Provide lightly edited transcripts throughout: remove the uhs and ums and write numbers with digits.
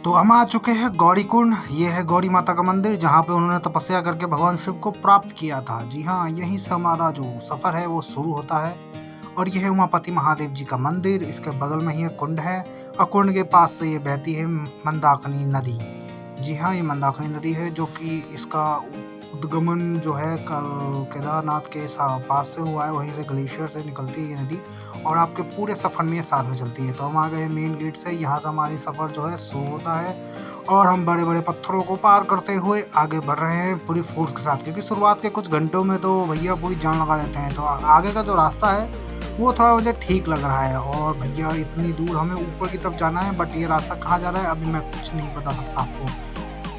तो हम आ चुके हैं गौरी कुंड। ये है गौरी माता का मंदिर जहाँ पे उन्होंने तपस्या करके भगवान शिव को प्राप्त किया था। जी हाँ, यहीं से हमारा जो सफ़र है वो शुरू होता है। और यह है उमापति महादेव जी का मंदिर। इसके बगल में ही एक कुंड है और कुंड के पास से ये बहती है मंदाकिनी नदी। जी हाँ, ये मंदाकिनी नदी है जो कि इसका उद्गमन जो है केदारनाथ के पास से हुआ है। वहीं से ग्लेशियर से निकलती है ये नदी और आपके पूरे सफ़र में ये साथ में चलती है। तो हम आ गए मेन गेट से। यहाँ से हमारी सफ़र जो है शुरू होता है और हम बड़े बड़े पत्थरों को पार करते हुए आगे बढ़ रहे हैं पूरी फोर्स के साथ, क्योंकि शुरुआत के कुछ घंटों में तो भैया पूरी जान लगा देते हैं। तो आगे का जो रास्ता है वो थोड़ा मुझे ठीक लग रहा है। और भैया इतनी दूर हमें ऊपर की तरफ जाना है, बट ये रास्ता कहाँ जा रहा है अभी मैं कुछ नहीं बता सकता आपको।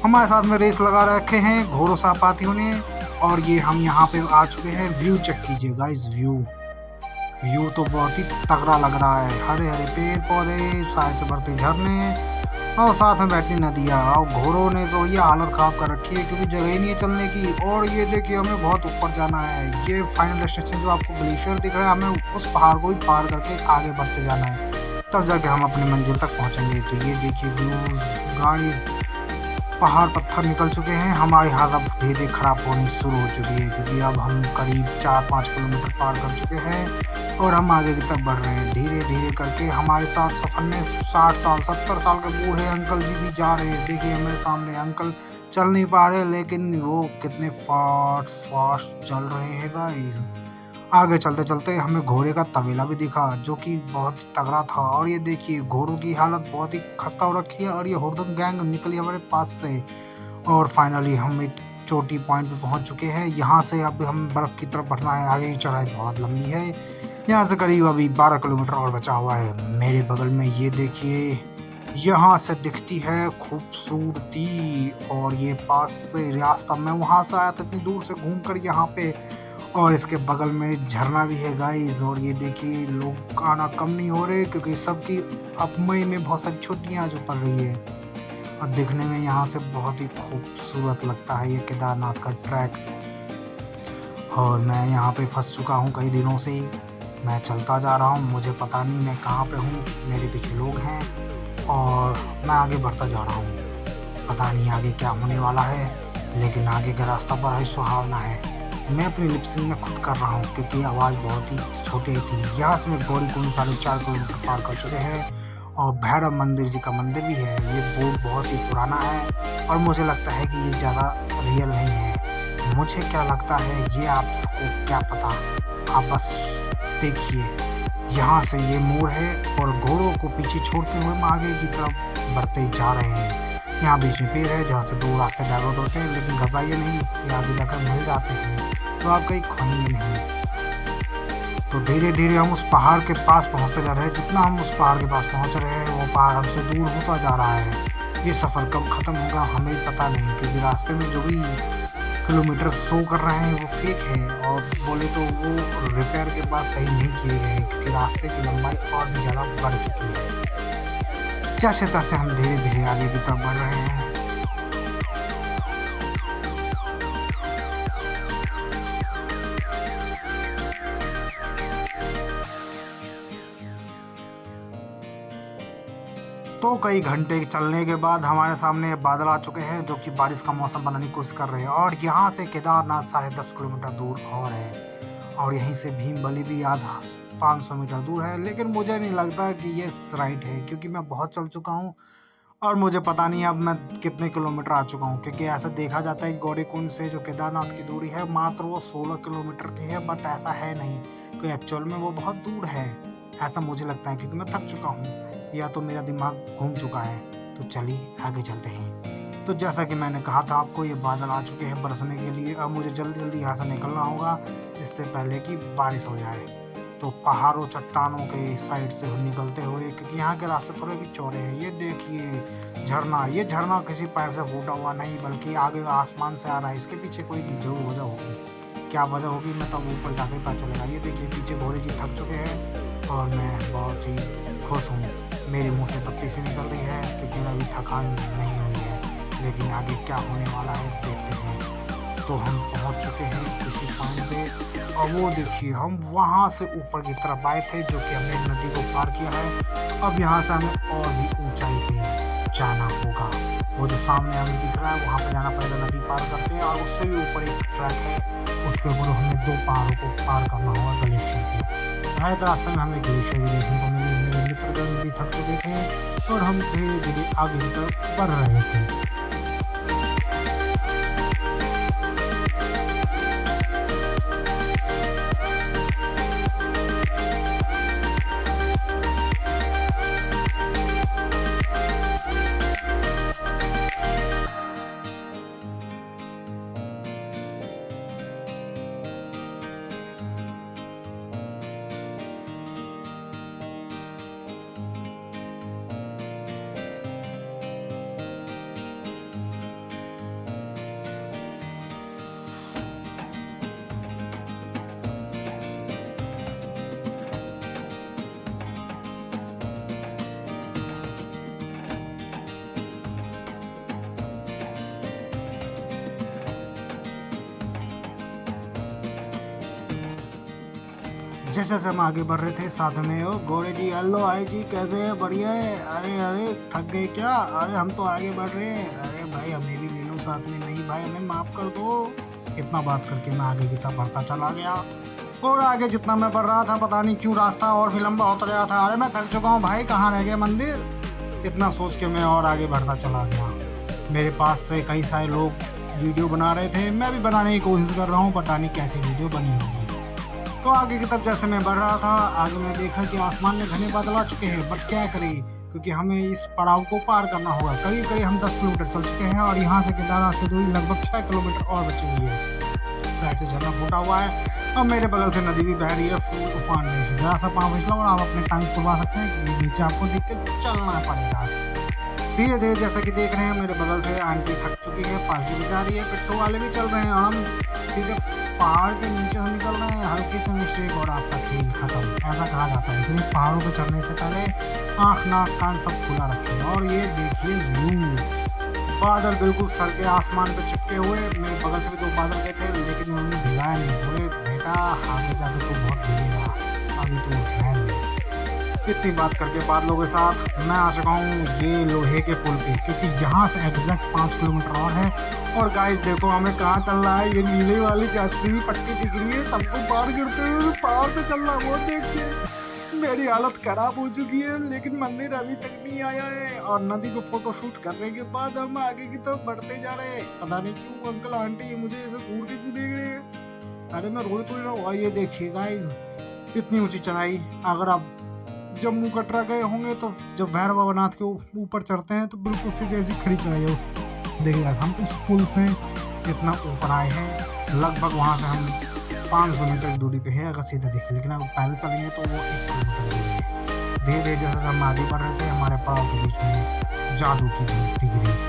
हमारे साथ में रेस लगा रखे हैं घोड़ों सापातियों ने। और ये हम यहाँ पे आ चुके हैं। व्यू चेक कीजिए गाइस, व्यू तो बहुत ही तगड़ा लग रहा है। हरे हरे पेड़ पौधे, साइड से बढ़ते झरने और साथ में बैठती नदियाँ। और घोड़ों ने तो ये हालत खराब कर रखी है क्योंकि जगह ही नहीं है चलने की। और ये देखिए हमें बहुत ऊपर जाना है। ये फाइनल डेस्टिनेशन जो आपको ग्लेशियर दिख रहा है, हमें उस पहाड़ को ही पार करके आगे बढ़ते जाना है, तब जाके हम अपनी मंजिल तक पहुँचेंगे। तो ये देखिए व्यूज गाइस, पहाड़ पत्थर निकल चुके हैं। हमारी हालत धीरे धीरे खराब होनी शुरू हो चुकी है क्योंकि अब हम करीब 4-5 किलोमीटर पार कर चुके हैं और हम आगे की तरफ बढ़ रहे हैं धीरे धीरे करके। हमारे साथ सफ़र में 60 साल 70 साल के बूढ़े अंकल जी भी जा रहे हैं। देखिए हमारे सामने अंकल चल नहीं पा रहे, लेकिन वो कितने फास्ट चल रहे हैं गाइस। आगे चलते चलते हमें घोड़े का तबेला भी दिखा जो कि बहुत ही तगड़ा था। और ये देखिए घोड़ों की हालत बहुत ही खस्ता हो रखी है। और ये हुड़दंग गैंग निकली हमारे पास से और फाइनली हम एक चोटी पॉइंट पे पहुंच चुके हैं। यहाँ से अब हम बर्फ़ की तरफ बढ़ना है। आगे की चढ़ाई बहुत लंबी है। यहाँ से करीब अभी 12 किलोमीटर और बचा हुआ है। मेरे बगल में ये देखिए, यहाँ से दिखती है खूबसूरती। और ये पास से रास्ता, मैं वहाँ से आया था इतनी दूर से घूम कर यहाँ पे। और इसके बगल में झरना भी है गाइस। और ये देखिए लोग आना कम नहीं हो रहे क्योंकि सबकी अब मई में बहुत सारी छुट्टियाँ जो पड़ रही है। और दिखने में यहाँ से बहुत ही खूबसूरत लगता है ये केदारनाथ का ट्रैक। और मैं यहाँ पे फंस चुका हूँ कई दिनों से। मैं चलता जा रहा हूँ, मुझे पता नहीं मैं कहाँ पे हूँ। मेरे पीछे लोग हैं और मैं आगे बढ़ता जा रहा हूँ। पता नहीं आगे क्या होने वाला है, लेकिन आगे का रास्ता बड़ा ही सुहावना है। मैं अपनी लिपसिंग में खुद कर रहा हूँ क्योंकि आवाज़ बहुत ही छोटी थी। यहाँ से मैं गौरी कुंड 4.5 किलोमीटर पार कर चुके हैं। और भैरव मंदिर जी का मंदिर भी है। ये बोर्ड बहुत ही पुराना है और मुझे लगता है कि ये ज़्यादा रियल नहीं है। मुझे क्या लगता है ये आपको क्या पता, आप बस देखिए। यहाँ से ये मोड़ है और घोड़ों को पीछे छोड़ते हुए हम आगे की तरफ बढ़ते जा रहे हैं। यहाँ बीच में पेड़ है जहाँ से 2 रास्ते डाइवर्ट होते हैं, लेकिन घबराइए नहीं, ये आगे जाकर मिल जाते हैं तो आप कहीं खोएंगे नहीं। तो धीरे धीरे हम उस पहाड़ के पास पहुँचते जा रहे हैं। जितना हम उस पहाड़ के पास पहुँच रहे हैं वो पहाड़ हमसे दूर होता जा रहा है। ये सफ़र कब ख़त्म होगा हमें पता नहीं, क्योंकि रास्ते में जो भी किलोमीटर शो कर रहे हैं वो फेक है। और बोले तो वो रिपेयर के बाद सही नहीं किए गए क्योंकि रास्ते की लंबाई और भी ज़्यादा बढ़ चुकी है। जैसे तैसे हम धीरे धीरे आगे की तरफ बढ़ रहे हैं। तो कई घंटे चलने के बाद हमारे सामने बादल आ चुके हैं जो कि बारिश का मौसम बनाने की कोशिश कर रहे हैं। और यहाँ से केदारनाथ 10.5 किलोमीटर दूर और है। और यहीं से भीमबली भी आधा 500 मीटर दूर है। लेकिन मुझे नहीं लगता कि ये राइट है क्योंकि मैं बहुत चल चुका हूँ और मुझे पता नहीं अब मैं कितने किलोमीटर आ चुका हूँ। क्योंकि ऐसा देखा जाता है कि गौरी कुंड से जो केदारनाथ की दूरी है मात्र वो 16 किलोमीटर की है, बट ऐसा है नहीं कि एक्चुअल में वो बहुत दूर है। ऐसा मुझे लगता है क्योंकि मैं थक चुका हूँ या तो मेरा दिमाग घूम चुका है। तो चलिए आगे चलते हैं। तो जैसा कि मैंने कहा था आपको, ये बादल आ चुके हैं बरसने के लिए। अब मुझे जल्दी जल्दी यहाँ से निकलना होगा जिससे पहले कि बारिश हो जाए। तो पहाड़ों चट्टानों के साइड से निकलते हुए, क्योंकि यहाँ के रास्ते थोड़े भी चौड़े हैं। ये देखिए झरना, ये झरना किसी पाइप से फूटा हुआ नहीं बल्कि आगे आसमान से आ रहा है। इसके पीछे कोई जरूर वजह होगी। क्या वजह होगी मैं तब ऊपर जाके पता चलेगा। ये देखिए पीछे घोड़े जी थक चुके हैं और मैं बहुत ही खुश हूँ। मेरे मुंह से पत्ती सी निकल रही है क्योंकि अभी थकान नहीं हुई है। लेकिन आगे क्या होने वाला है देखते हैं। तो हम पहुंच चुके हैं किसी पॉइंट पे और वो देखिए हम वहाँ से ऊपर की तरफ आए थे जो कि हमने नदी को पार किया है। अब यहाँ से हमें और भी ऊंचाई पे जाना होगा। वो जो सामने हमें दिख रहा है वहाँ पे जाना पड़ेगा नदी पार करके, और उससे भी ऊपर एक ट्रैक है, उसके ऊपर हमें 2 पहाड़ों को पार करना होगा ग्लेशियर के। शायद रास्ते में हमें ग्लेशियर भी देखने को मिले। मेरे मित्रगण भी थक चुके थे और हम धीरे धीरे आगे की तरफ बढ़ रहे थे। जैसे जैसे हम आगे बढ़ रहे थे साथ में ओ गोरे जी, हेलो हाय जी, कैसे है? बढ़िया है। अरे अरे थक गए क्या? अरे हम तो आगे बढ़ रहे हैं। अरे भाई हमें भी ले लो साथ में। नहीं भाई हमें माफ कर दो। इतना बात करके मैं आगे की तरफ बढ़ता चला गया, और आगे जितना मैं बढ़ रहा था पता नहीं क्यों रास्ता और भी लंबा होता जा रहा था। अरे मैं थक चुका हूँ भाई, कहाँ रह गया मंदिर? इतना सोच के मैं और आगे बढ़ता चला गया। मेरे पास से कई सारे लोग वीडियो बना रहे थे, मैं भी बनाने की कोशिश कर रहा हूँ, पता नहीं कैसी वीडियो बनी होगी। तो आगे की तरफ जैसे मैं बढ़ रहा था, आगे मैं देखा कि आसमान में घने बादल आ चुके हैं, बट क्या करें क्योंकि हमें इस पड़ाव को पार करना होगा। करीब करीब हम 10 किलोमीटर चल चुके हैं और यहाँ से केदारनाथ की दूरी लगभग 6 किलोमीटर और बची हुई है। साइड से झरना फूटा हुआ है और मेरे बगल से नदी भी बह रही है फूल उफान में। जरा सा पाँव फिसला और आप अपने टांग खुलवा सकते हैं क्योंकि नीचे आपको देख के चलना पड़ेगा। धीरे धीरे जैसा कि देख रहे हैं मेरे बगल से आंटी थक चुकी है, पालकी भी जा रही है, पिट्ठू वाले भी चल रहे हैं और हम सीधे पहाड़ के नीचे से निकल रहे हैं। हल्के से मिस्टेक और आपका खेल खत्म, ऐसा कहा जाता है। इसलिए पहाड़ों पे चढ़ने से पहले आँख नाक कान सब खुला रखें। और ये देखिए व्यू, बादल बिल्कुल सर के आसमान पे चिपके हुए। मेरे बगल से भी 2 बादल गए थे लेकिन उन्होंने भिगाया नहीं। बोले बेटा आगे जाके तो बहुत भिगेगा, अभी तो है नहीं। इतनी बात करके बादलों के साथ मैं आ चुका हूँ ये लोहे के पुल पे, क्योंकि यहाँ से एग्जैक्ट 5 किलोमीटर और है। और गाइस देखो हमें कहाँ चल रहा है, ये नीले वाली जाती हुई पट्टी दिख रही है, सबको पार करते हुए पहाड़ पे चल रहा है। वो देखिए मेरी हालत खराब हो चुकी है, लेकिन मंदिर अभी तक नहीं आया है। और नदी को फोटो शूट करने के बाद हम आगे की तरफ बढ़ते जा रहे हैं। पता नहीं क्यों अंकल आंटी मुझे ऐसे घूर के क्यों देख रहे हैं। अरे मैं रोए तो रहा हूँ। ये देखिए गाइस इतनी ऊंची चढ़ाई, अगर आप जम्मू कटरा गए होंगे तो जब भैरव बाबानाथ के ऊपर चढ़ते हैं तो बिल्कुल सीधे ऐसी खड़ी चढ़ाई हो। देखिए हम इस पुल से इतना ऊपर आए हैं, लगभग वहाँ से हम 500 मीटर की दूरी पे है अगर सीधे देखिए, लेकिन अगर पैदल चलेंगे तो वो 1 किलोमीटर दूरी है। धीरे धीरे जैसे हम आगे बढ़ रहे थे हमारे पड़ाव के बीच में जादू की धूप दिख रही थी।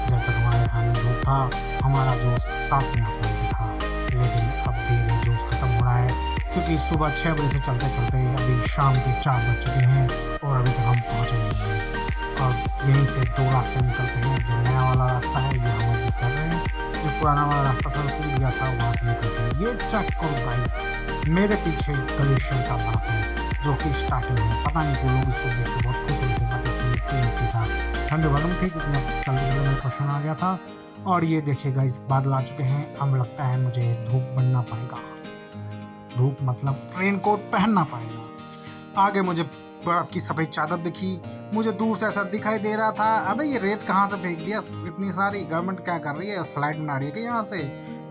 जब तक हमारे सामने धूप था हमारा जो साथ में आसमान भी था, लेकिन अब धीरे जोश खत्म हो रहा है क्योंकि सुबह 6 बजे से चलते चलते अभी शाम के 4 बज चुके हैं और अभी तक हम पहुँचे नहीं हैं। और यहीं से 2 रास्ते निकलते हैं। जो नया वाला रास्ता है ये हम अभी चल रहे हैं, जो पुराना वाला रास्ता था टूट गया था वहाँ से निकलते हैं। ये चेक करो गाइस, मेरे पीछे ग्लेशियर का बर्फ है जो कि स्टार्टिंग है। पता नहीं क्यों लोग इसको देख के बहुत खुश होते, बट इसमें मिट्टी था, ठंड गर्म थी क्योंकि चलते चलते मेरा क्वेश्चन आ गया था। और ये देखिए गाइस बादल आ चुके हैं, अब लगता है मुझे धूप बनना पड़ेगा। धूप मतलब रेन कोट पहनना पड़ेगा। आगे मुझे बर्फ की सफेद चादर दिखी, मुझे दूर से ऐसा दिखाई दे रहा था अबे ये रेत कहाँ से फेंक दिया इतनी सारी, गवर्नमेंट क्या कर रही है, स्लाइड बना रही है कि यहाँ से।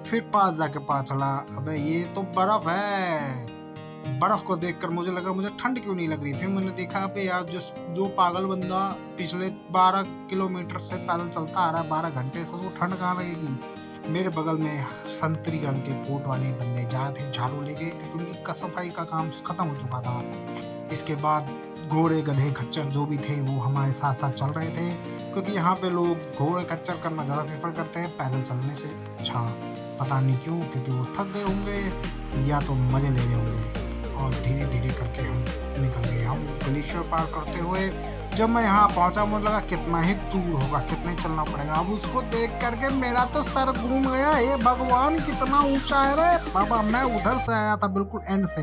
फिर पास जाके पता चला अबे ये तो बर्फ है। बर्फ को देखकर मुझे लगा मुझे ठंड क्यों नहीं लग रही। फिर मैंने देखा अबे यार जो पागल बंदा पिछले 12 किलोमीटर से पैदल चलता आ रहा है 12 घंटे से, उसको ठंड कहाँ लगेगी। मेरे बगल में संतरी रंग के कोट वाले बंदे जा रहे थे झाड़ू लेके, क्योंकि उनकी सफाई का काम खत्म हो चुका था। इसके बाद घोड़े गधे खच्चर जो भी थे वो हमारे साथ साथ चल रहे थे, क्योंकि यहाँ पे लोग घोड़े खच्चर करना ज़्यादा प्रेफर करते हैं पैदल चलने से। अच्छा पता नहीं क्यों, क्योंकि वो थक गए होंगे या तो मज़े ले रहे होंगे। और धीरे धीरे करके हम निकल गए। हम ग्लेशियर पार करते हुए जब मैं यहाँ पहुँचा मुझे लगा कितना ही दूर होगा, कितना ही चलना पड़ेगा। अब उसको देख करके मेरा तो सर घूम गया। ये भगवान कितना ऊंचा है रे बाबा, मैं उधर से आया था बिल्कुल एंड से।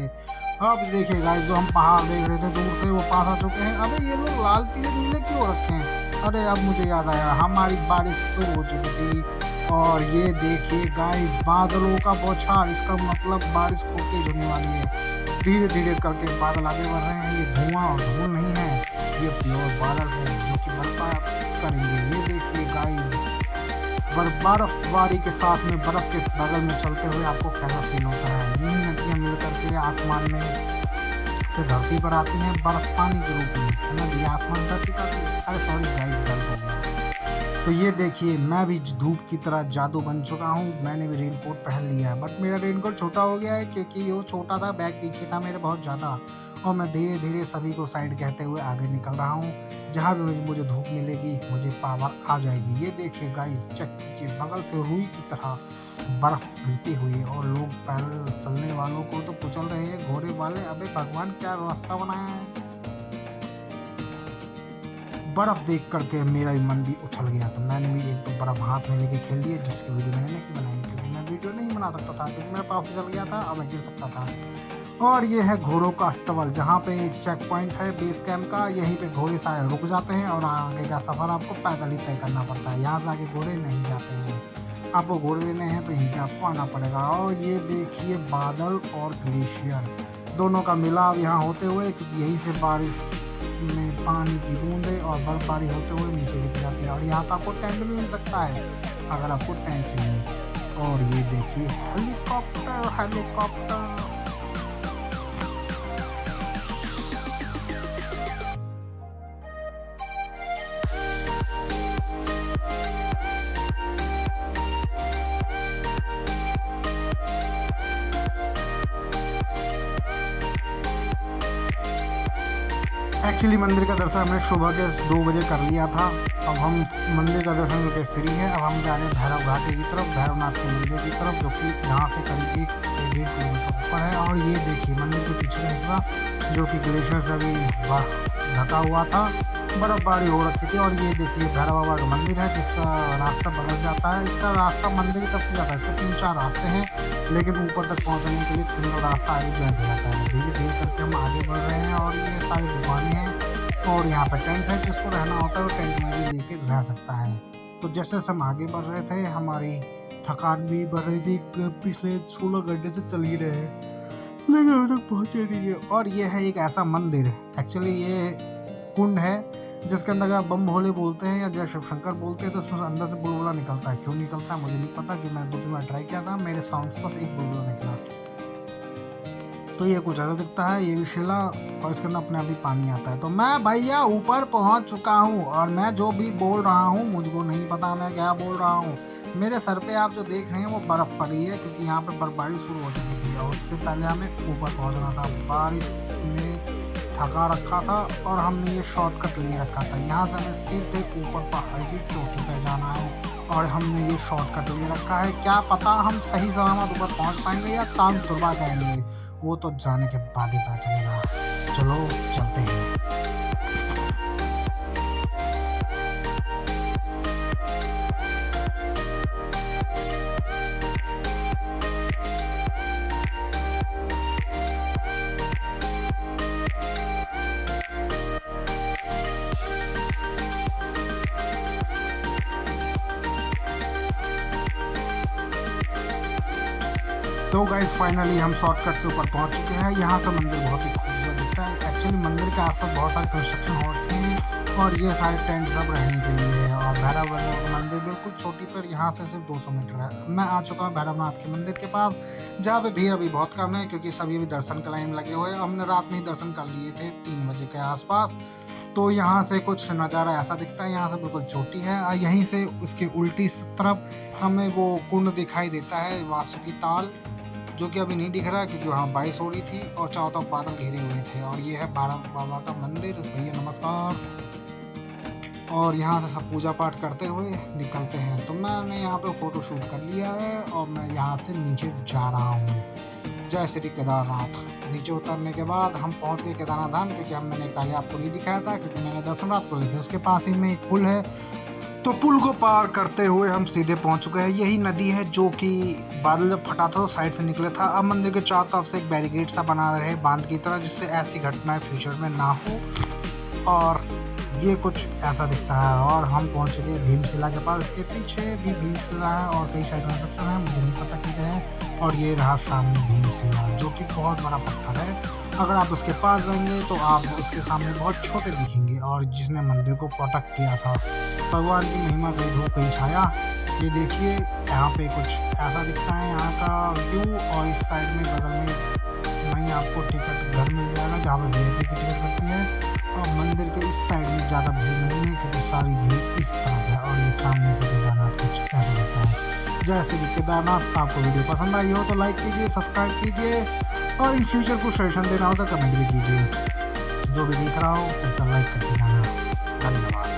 अब देखिए गाइस जो हम पहाड़ देख रहे थे दूर से वो पास आ चुके हैं। अबे ये लोग लाल पीले नीले क्यों रखे हैं, अरे अब मुझे याद आया, हमारी बारिश शुरू हो चुकी थी और ये देखिए गाइस बादलों का बौछार, इसका मतलब बारिश खूब तेज होने वाली है। धीरे धीरे करके बादल आगे बढ़ रहे हैं। ये धुआं और धूल नहीं है, ये प्योर बादल है जो कि वर्षा करेंगे। ये देखिए गाइस बर्फबारी के साथ में बर्फ के बगल में चलते हुए आपको कैसा फील होता है। यही नदियाँ मिल करके आसमान में से धरती पर आती हैं बर्फ पानी के रूप में। नदी आसमान धरती पर, अरे सॉरी गाइस गलत हो गया। तो ये देखिए मैं भी धूप की तरह जादू बन चुका हूँ। मैंने भी रेनकोट पहन लिया है, बट मेरा रेनकोट छोटा हो गया है क्योंकि वो छोटा था, बैग पीछे था मेरे बहुत ज़्यादा। और मैं धीरे धीरे सभी को साइड कहते हुए आगे निकल रहा हूँ। जहाँ भी मुझे धूप मिलेगी मुझे पावर आ जाएगी। ये देखिए गाइस चेक कीजिए, बगल से रुई की तरह बर्फ गिरती हुई और लोग पैदल चलने वालों को तो कुचल रहे हैं, घोड़े वाले। अबे भगवान क्या रास्ता बनाया है। बर्फ देख करके मेरा भी मन भी उछल गया, तो मैंने भी एक तो बर्फ हाथ में लेके खेल लिया, जिसकी वीडियो मैंने नहीं बनाई क्योंकि मैं वीडियो नहीं बना सकता था क्योंकि मेरा पाँव फिसल गया था और मैं गिर सकता था। और ये है घोड़ों का अस्तबल, जहाँ पे चेक पॉइंट है बेस कैंप का। यहीं पे घोड़े सारे रुक जाते हैं और आगे का सफ़र आपको पैदल ही तय करना पड़ता है। यहाँ से आगे घोड़े नहीं जाते हैं। आपको घोड़े लेने हैं तो यहीं पे आपको आना पड़ेगा। और ये देखिए बादल और ग्लेशियर दोनों का मिलाव यहाँ होते हुए, क्योंकि यहीं से बारिश में पानी की बूंदें और बर्फबारी होते हुए नीचे गिर जाती है। और यहाँ पर आपको टेंट भी मिल सकता है अगर आपको टेंट चाहिए। और ये देखिए हेलीकॉप्टर हेलीकॉप्टर। एक्चुअली मंदिर का दर्शन हमने सुबह के 2 बजे कर लिया था। अब हम मंदिर का दर्शन करके फ्री है। अब हम जा रहे हैं भैरव घाटी की तरफ, भैरवनाथ के मंदिर की तरफ, जो कि यहाँ से करीब 1 से 1.5 किलोमीटर ऊपर है। और ये देखिए मंदिर के पीछे का हिस्सा जो कि ग्लेशियर से अभी ढका हुआ था, बर्फबारी हो रखी थी। और ये देखिए भैरव बाबा का मंदिर है जिसका रास्ता बदल जाता है। इसका रास्ता मंदिर की तरफ से जाता है, इसके 3-4 रास्ते हैं, लेकिन ऊपर तक पहुंचने के लिए एक सिंगल रास्ता आगे ज्वाइन हो जाता है। धीरे धीरे करके हम आगे बढ़ रहे हैं और ये सारी दुकानें हैं और यहाँ पर टेंट है, जिसको रहना होता है वो टेंट में भी लेके रह सकता है। तो जैसे हम आगे बढ़ रहे थे हमारी थकान भी बढ़ रही थी, पिछले 16 घंटे से चल ही रहे हैं लेकिन अभी तक पहुँचे नहीं है। और ये है एक ऐसा मंदिर, एक्चुअली ये कुंड है जिसके अंदर आप बम भोले बोलते हैं या जय शिव शंकर बोलते हैं, तो उसमें अंदर से बुलबुला निकलता है। क्यों निकलता है मुझे नहीं पता, कि मैंने 2-3 बार ट्राई किया था, मेरे साउंड से बस एक बुलबुला निकला। तो ये कुछ ऐसा दिखता है, ये भी शिला, और इसके अंदर अपने आप ही पानी आता है। तो मैं भैया ऊपर पहुंच चुका हूं और मैं जो भी बोल रहा हूं मुझको नहीं पता मैं क्या बोल रहा हूं। मेरे सर पे आप जो देख रहे हैं वो बर्फ़ पड़ी है क्योंकि यहाँ पे बर्फबारी शुरू हो चुकी थी और उससे पहले हमें ऊपर पहुँचना था। बारिश में थका रखा था और हमने ये शॉर्टकट ले रखा था। यहाँ से हमें सीधे ऊपर पहाड़ की चोटी पर जाना है और हमने ये शॉर्टकट ले रखा है। क्या पता हम सही सलामत ऊपर पहुँच पाएंगे या तांग तुरबा जाएंगे, वो तो जाने के बाद ही पता चलेगा। चलो चलते हैं। तो गाइस फाइनली हम शॉर्टकट से ऊपर पहुंच चुके हैं। यहाँ से मंदिर बहुत ही खूबसूरत दिखता है। एक्चुअली मंदिर के आसपास बहुत सारे कंस्ट्रक्शन हो रखे हैं और ये सारे टेंट सब रहने के लिए है। और भैरव मंदिर बिल्कुल छोटी पर यहाँ से सिर्फ 200 मीटर है। मैं आ चुका हूँ भैरवनाथ के मंदिर के पास, जहाँ पे भीड़ अभी बहुत कम है क्योंकि सभी अभी दर्शन के लाइन लगे हुए हैं। हमने रात में ही दर्शन कर लिए थे 3 बजे के आसपास। तो यहाँ से कुछ नज़ारा ऐसा दिखता है, यहाँ से बिल्कुल चोटी है और यहीं से उसकी उल्टी तरफ हमें वो कुंड दिखाई देता है वासुकी ताल, जो कि अभी नहीं दिख रहा है क्योंकि वहाँ बारिश हो रही थी और चारों तरफ बादल घिरे हुए थे। और ये है भैरव बाबा का मंदिर। भैया नमस्कार। और यहाँ से सब पूजा पाठ करते हुए निकलते हैं। तो मैंने यहाँ पे फ़ोटो शूट कर लिया है और मैं यहाँ से नीचे जा रहा हूँ। जय श्री केदारनाथ। नीचे उतरने के बाद हम पहुँच गए केदारनाथ धाम, क्योंकि मैंने पहले आपको नहीं दिखाया था क्योंकि मैंने दर्शन रात को लिए थे। उसके पास ही में एक पुल है, तो पुल को पार करते हुए हम सीधे पहुंच चुके हैं। यही नदी है जो कि बादल जब फटा था तो साइड से निकले था। अब मंदिर के चारों तरफ से एक बैरिकेड सा बना रहे बांध की तरह, जिससे ऐसी घटनाएं फ्यूचर में ना हो। और ये कुछ ऐसा दिखता है। और हम पहुंच गए भीमशिला के पास। इसके पीछे भी भीमशिला है और कई सारे कंस्ट्रक्शन है, मुझे नहीं पता ठीक है। और ये रहा सामने भीमशिला, जो कि बहुत बड़ा पत्थर है। अगर आप उसके पास जाएंगे तो आप उसके सामने बहुत छोटे दिखेंगे, और जिसने मंदिर को प्रोटेक्ट किया था। भगवान की महिमा कहीं धूप कहीं छाया। ये देखिए यहाँ पे कुछ ऐसा दिखता है यहाँ का व्यू। और इस साइड में बगल में वहीं आपको टिकट घर मिल जाएगा जहाँ पे VIP की टिकट करती है। और मंदिर के इस साइड में ज़्यादा भीड़ नहीं है, क्योंकि सारी भीड़ इस तरफ है। और ये सामने से केदारनाथ कुछ ऐसा लगता है। जय श्री केदारनाथ। आपको वीडियो पसंद आई हो तो लाइक कीजिए, सब्सक्राइब कीजिए, और इन फ्यूचर को सजेशन देना हो तो कमेंट भी कीजिए। जो भी देख रहा हो तो लाइक करके जाना। धन्यवाद।